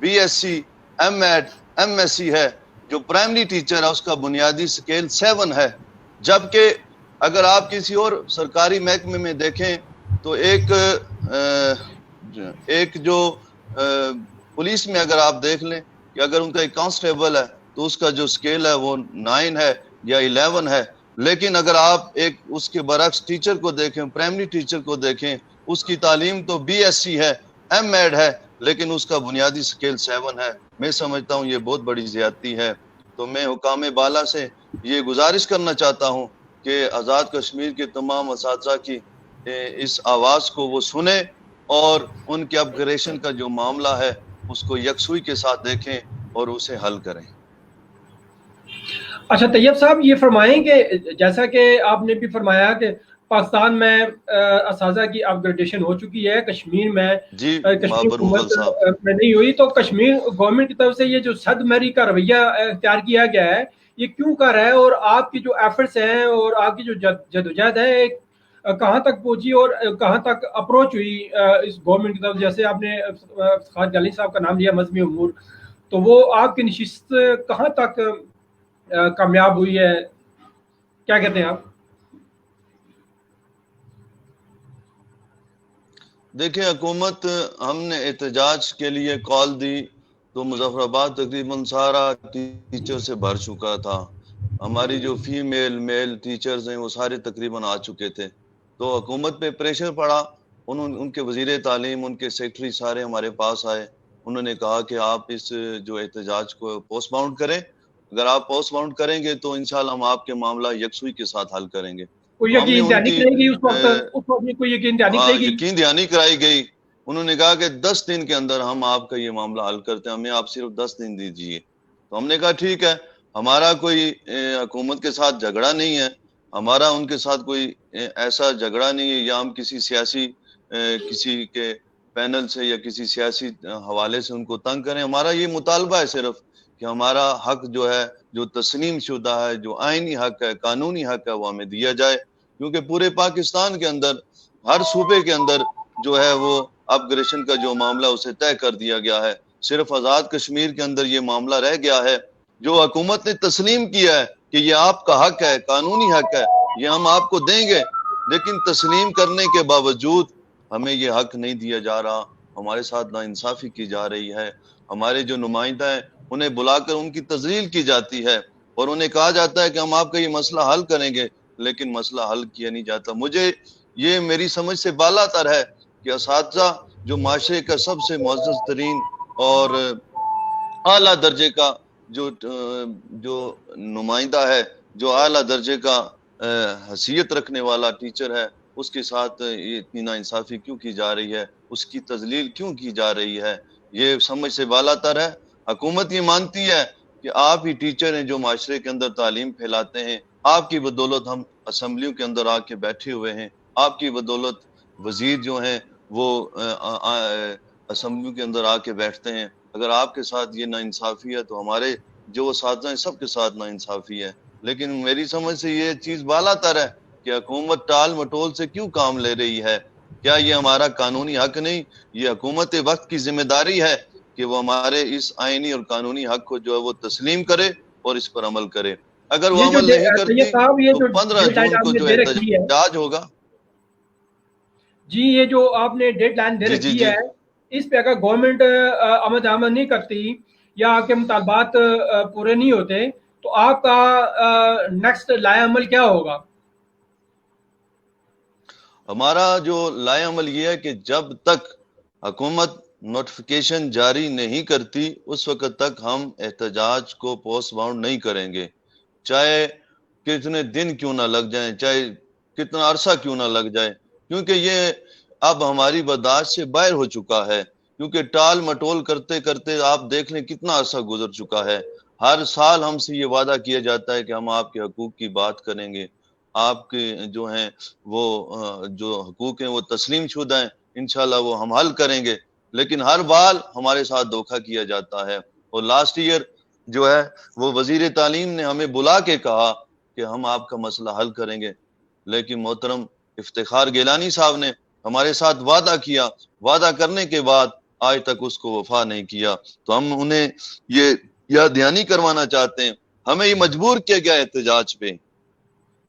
BSc, M.Ed, MSc ہے, جو primary teacher ہے اس کا بنیادی سکیل 7 ہے. جبکہ اگر آپ کسی اور سرکاری محکمے میں دیکھیں تو ایک جو پولیس میں اگر آپ دیکھ لیں کہ اگر ان کا ایک کانسٹیبل ہے تو اس کا جو سکیل ہے وہ 9 ہے یا 11 ہے. لیکن اگر آپ ایک اس کے برعکس ٹیچر کو دیکھیں, پرائمری ٹیچر کو دیکھیں, اس کی تعلیم تو BSc ہے, M.Ed ہے, لیکن اس کا بنیادی سکیل 7 ہے. میں سمجھتا ہوں یہ بہت بڑی زیادتی ہے. تو میں حکام بالا سے یہ گزارش کرنا چاہتا ہوں کہ آزاد کشمیر کے تمام اساتذہ کی اس آواز کو وہ سنیں اور ان کے اپ گریڈیشن کا جو معاملہ ہے اس کو یکسوئی کے ساتھ دیکھیں اور اسے حل کریں. اچھا طیب صاحب یہ فرمائیں کہ جیسا کہ آپ نے بھی فرمایا کہ پاکستان میں اساتذہ کی اپ گریڈیشن ہو چکی ہے, کشمیر میں جی کشمیر بابر مغل حکومت صاحب میں نہیں ہوئی, تو کشمیر گورنمنٹ کی طرف سے یہ جو صد مری کا رویہ اختیار کیا گیا ہے یہ کیوں کر رہا ہے, اور آپ کی جو ایفرٹس ہیں اور آپ کی جو جدوجہد ہے کہاں تک پہنچی اور کہاں تک اپروچ ہوئی اس گورنمنٹ کی طرف؟ جیسے آپ نے خالد جلالی صاحب کا نام لیا مذہبی امور, تو وہ آپ کی نشست کہاں تک کامیاب ہوئی ہے, کیا کہتے ہیں آپ؟ دیکھیں حکومت, ہم نے احتجاج کے لیے کال دی تو مظفر آباد تقریباً سارا ٹیچر سے بھر چکا تھا. ہماری جو فیمیل میل ٹیچرز ہیں وہ سارے تقریباً آ چکے تھے. تو حکومت پہ پریشر پڑا, ان کے وزیر تعلیم, ان کے سیکٹری سارے ہمارے پاس آئے. انہوں نے کہا کہ آپ اس جو احتجاج کو پوسٹ پون کریں, اگر آپ پوسٹ پون کریں گے تو انشاءاللہ ہم آپ کے معاملہ یکسوئی کے ساتھ حل کریں گے. کوئی تو ہم نے یقین ان دہانی کی کرائی گئی اس وقت میں کوئی یقین دہانی کرائی گئی؟ یقین دہانی کرائی گئی. انہوں نے کہا کہ 10 دن کے اندر ہم آپ کا یہ معاملہ حل کرتے ہیں, ہمیں آپ صرف 10 دن دیجیے. تو ہم نے کہا ٹھیک ہے, ہمارا کوئی حکومت کے ساتھ جھگڑا نہیں ہے, ہمارا ان کے ساتھ کوئی ایسا جھگڑا نہیں ہے, یا ہم کسی سیاسی کسی کے پینل سے یا کسی سیاسی حوالے سے ان کو تنگ کریں. ہمارا یہ مطالبہ ہے صرف کہ ہمارا حق جو ہے, جو تسلیم شدہ ہے, جو آئینی حق ہے, قانونی حق ہے, وہ ہمیں دیا جائے. کیونکہ پورے پاکستان کے اندر ہر صوبے کے اندر جو ہے وہ اپ گریڈیشن کا جو معاملہ اسے طے کر دیا گیا ہے. صرف آزاد کشمیر کے اندر یہ معاملہ رہ گیا ہے جو حکومت نے تسلیم کیا ہے کہ یہ آپ کا حق ہے, قانونی حق ہے, یہ ہم آپ کو دیں گے, لیکن تسلیم کرنے کے باوجود ہمیں یہ حق نہیں دیا جا رہا. ہمارے ساتھ ناانصافی کی جا رہی ہے. ہمارے جو نمائندہ ہیں انہیں بلا کر ان کی تذلیل کی جاتی ہے اور انہیں کہا جاتا ہے کہ ہم آپ کا یہ مسئلہ حل کریں گے, لیکن مسئلہ حل کیا نہیں جاتا. مجھے یہ میری سمجھ سے بالا تر ہے کہ اساتذہ جو معاشرے کا سب سے معزز ترین اور اعلیٰ درجے کا جو نمائندہ ہے, جو اعلیٰ درجے کا حیثیت رکھنے والا ٹیچر ہے, اس کے ساتھ یہ اتنی ناانصافی کیوں کی جا رہی ہے, اس کی تذلیل کیوں کی جا رہی ہے, یہ سمجھ سے بالا تر ہے. حکومت یہ مانتی ہے کہ آپ ہی ٹیچر ہیں جو معاشرے کے اندر تعلیم پھیلاتے ہیں, آپ کی بدولت ہم اسمبلیوں کے اندر آ کے بیٹھے ہوئے ہیں, آپ کی بدولت وزیر جو ہیں وہ اسمبلیوں کے اندر آ کے بیٹھتے ہیں. اگر آپ کے ساتھ یہ ناانصافی ہے تو ہمارے جو اساتذہ ہیں سب کے ساتھ ناانصافی ہے. لیکن میری سمجھ سے یہ چیز بالا تر ہے کہ حکومت ٹال مٹول سے کیوں کام لے رہی ہے. کیا یہ ہمارا قانونی حق نہیں؟ یہ حکومت وقت کی ذمہ داری ہے کہ وہ ہمارے اس آئینی اور قانونی حق کو جو ہے وہ تسلیم کرے اور اس پر عمل کرے. اگر وہ عمل نہیں کرتی تو 15 جون کو جو احتجاج ہوگا. جی یہ جو آپ نے ڈیڈ لائن دے رکھی ہے, اس پہ اگر گورنمنٹ عمل نہیں کرتی یا آپ کے مطالبات پورے نہیں ہوتے تو آپ کا نیکسٹ لائحہ عمل کیا ہوگا؟ ہمارا جو لائحہ عمل یہ ہے کہ جب تک حکومت نوٹیفیکیشن جاری نہیں کرتی اس وقت تک ہم احتجاج کو پوسٹ پون نہیں کریں گے, چاہے کتنے دن کیوں نہ لگ جائیں, چاہے کتنا عرصہ کیوں نہ لگ جائے, کیونکہ یہ اب ہماری برداشت سے باہر ہو چکا ہے. کیونکہ ٹال مٹول کرتے کرتے آپ دیکھ لیں کتنا عرصہ گزر چکا ہے. ہر سال ہم سے یہ وعدہ کیا جاتا ہے کہ ہم آپ کے حقوق کی بات کریں گے, آپ کے جو ہیں وہ جو حقوق ہیں وہ تسلیم شدہ ہیں, انشاءاللہ وہ ہم حل کریں گے. لیکن ہر بار ہمارے ساتھ دھوکہ کیا جاتا ہے. اور لاسٹ ایئر جو ہے وہ وزیر تعلیم نے ہمیں بلا کے کہا کہ ہم آپ کا مسئلہ حل کریں گے, لیکن محترم افتخار گیلانی صاحب نے ہمارے ساتھ وعدہ کیا, وعدہ کرنے کے بعد آج تک اس کو وفا نہیں کیا. تو ہم انہیں یہ یا دھیانی کروانا چاہتے ہیں. ہمیں یہ مجبور کیا گیا احتجاج پہ.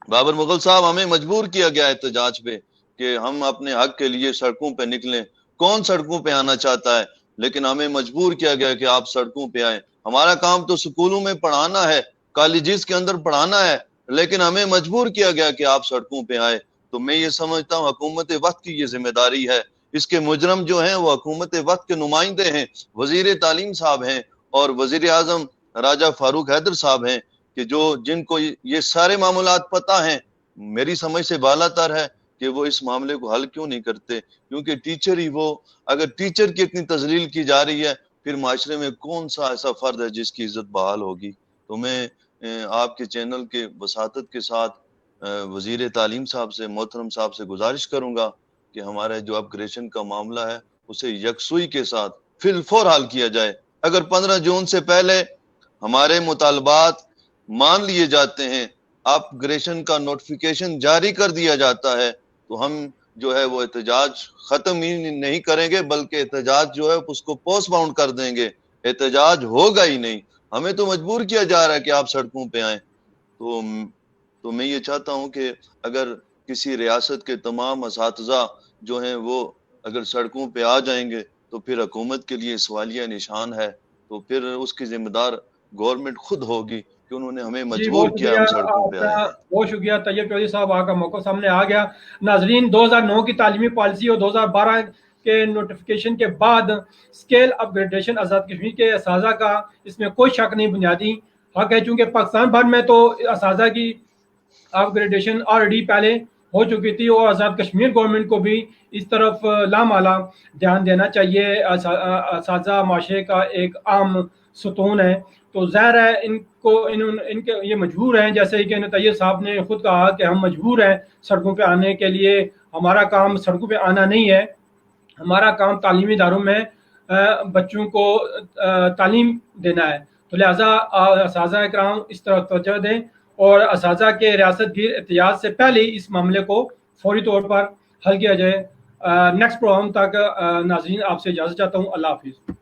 بابر مغل صاحب ہمیں مجبور کیا گیا احتجاج پہ کہ ہم اپنے حق کے لیے سڑکوں پہ نکلیں. کون سڑکوں پہ آنا چاہتا ہے؟ لیکن ہمیں مجبور کیا گیا کہ آپ سڑکوں پہ آئیں. ہمارا کام تو سکولوں میں پڑھانا ہے, کالجز کے اندر پڑھانا ہے, لیکن ہمیں مجبور کیا گیا کہ آپ سڑکوں پہ آئے. تو میں یہ سمجھتا ہوں حکومت وقت کی یہ ذمہ داری ہے. اس کے مجرم جو ہیں وہ حکومت وقت کے نمائندے ہیں, وزیر تعلیم صاحب ہیں اور وزیر اعظم راجہ فاروق حیدر صاحب ہیں, کہ جن کو یہ سارے معاملات پتہ ہیں. میری سمجھ سے بالا تر ہے کہ وہ اس معاملے کو حل کیوں نہیں کرتے, کیونکہ ٹیچر ہی وہ, اگر ٹیچر کی اتنی تذلیل کی جا رہی ہے پھر معاشرے میں کون سا ایسا فرد ہے جس کی عزت بحال ہوگی. تو میں آپ کے چینل کے وساطت کے ساتھ وزیر تعلیم صاحب سے, محترم صاحب سے گزارش کروں گا کہ ہمارے جو اپ گریڈیشن کا معاملہ ہے اسے یکسوئی کے ساتھ فی الفور حل کیا جائے. اگر 15 جون سے پہلے ہمارے مطالبات مان لیے جاتے ہیں, اپ گریڈیشن کا نوٹیفیکیشن جاری کر دیا جاتا ہے, تو ہم جو ہے وہ احتجاج ختم ہی نہیں کریں گے, بلکہ احتجاج جو ہے اس کو پوسٹ پون کر دیں گے. احتجاج ہوگا ہی نہیں. ہمیں تو مجبور کیا جا رہا ہے کہ آپ سڑکوں پہ آئیں. تو میں یہ چاہتا ہوں کہ اگر کسی ریاست کے تمام اساتذہ جو ہیں وہ اگر سڑکوں پہ آ جائیں گے تو پھر حکومت کے لیے سوالیہ نشان ہے. تو پھر اس کی ذمہ دار گورنمنٹ خود ہوگی کہ انہوں نے ہمیں جی مجبور کیا ہم سڑکوں پہ آئے. بہت شکریہ طیب چودھری صاحب, آپ کا موقع سامنے آ گیا. ناظرین, 2009 کی تعلیمی پالیسی اور 2012 کے نوٹیفیکیشن کے بعد اسکیل اپ گریڈیشن آزاد کشمیر کے اساتذہ کا اس میں کوئی شک نہیں بنیادی حق ہے, چونکہ پاکستان بھر میں تو اساتذہ کی اپ گریڈیشن آلریڈی پہلے ہو چکی تھی, اور آزاد کشمیر گورنمنٹ کو بھی اس طرف لامالا دھیان دینا چاہیے. اساتذہ معاشرے کا ایک عام ستون ہے, تو ظاہر ہے ان کے یہ مجبور ہیں, جیسے کہ طیب صاحب نے خود کہا کہ ہم مجبور ہیں سڑکوں پہ آنے کے لیے. ہمارا کام سڑکوں پہ آنا نہیں ہے, ہمارا کام تعلیمی اداروں میں بچوں کو تعلیم دینا ہے. تو لہٰذا اساتذہ کرام اس طرح توجہ دیں اور اساتذہ کے ریاست گیر احتجاج سے پہلے اس معاملے کو فوری طور پر حل کیا جائے. نیکسٹ پروگرام تک ناظرین آپ سے اجازت چاہتا ہوں. اللہ حافظ.